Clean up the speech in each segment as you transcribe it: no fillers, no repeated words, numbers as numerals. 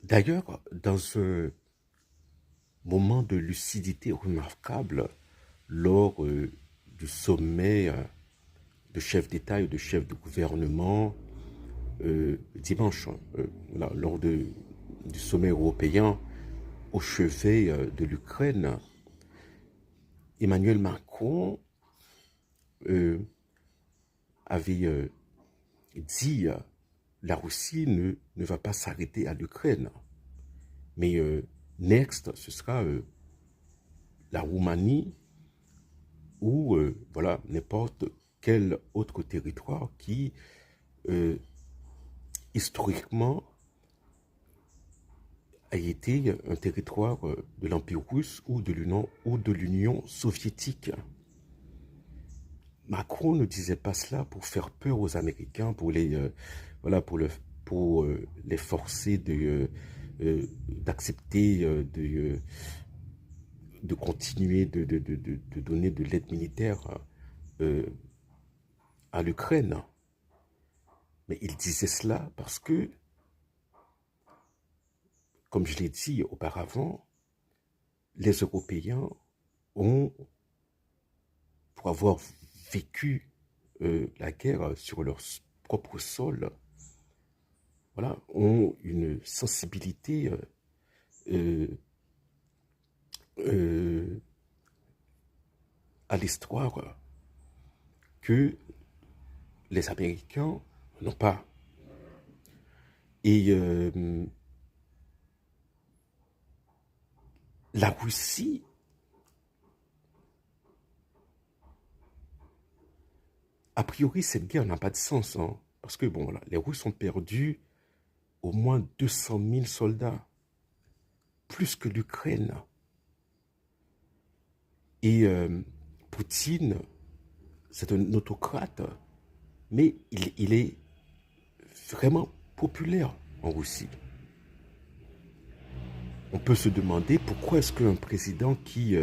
D'ailleurs, dans un moment de lucidité remarquable, lors du sommet de chefs d'État et de chefs de gouvernement, dimanche, lors du sommet européen au chevet de l'Ukraine, Emmanuel Macron euh, avait dit la Russie ne va pas s'arrêter à l'Ukraine, mais next, ce sera la Roumanie ou voilà n'importe quel autre territoire qui historiquement a été un territoire de l'Empire russe ou de l'Union soviétique. Macron ne disait pas cela pour faire peur aux Américains, pour les voilà pour les forcer d'accepter de continuer de donner de l'aide militaire euh, à l'Ukraine. Mais il disait cela parce que, comme je l'ai dit auparavant, les Européens ont, pour avoir vécu la guerre sur leur propre sol, voilà, ont une sensibilité euh, euh, à l'histoire que les Américains n'ont pas. Et la Russie, a priori, cette guerre n'a pas de sens, hein, parce que bon, voilà, les Russes ont perdu au moins 200 000 soldats, plus que l'Ukraine. Et Poutine, c'est un autocrate, mais il est vraiment populaire en Russie. On peut se demander pourquoi est-ce qu'un président qui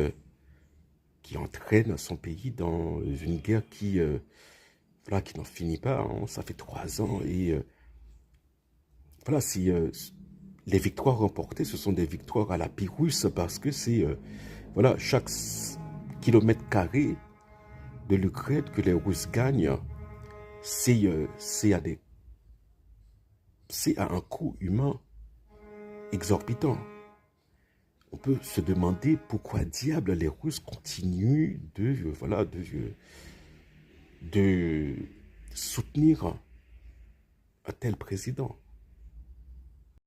entraîne son pays dans une guerre voilà, qui n'en finit pas, hein, ça fait 3 ans, et voilà, si les victoires remportées, ce sont des victoires à la Pyrrhus, parce que c'est, voilà, chaque kilomètre carré de l'Ukraine que les Russes gagnent, c'est à un coût humain exorbitant. On peut se demander pourquoi diable les Russes continuent voilà, de soutenir un tel président.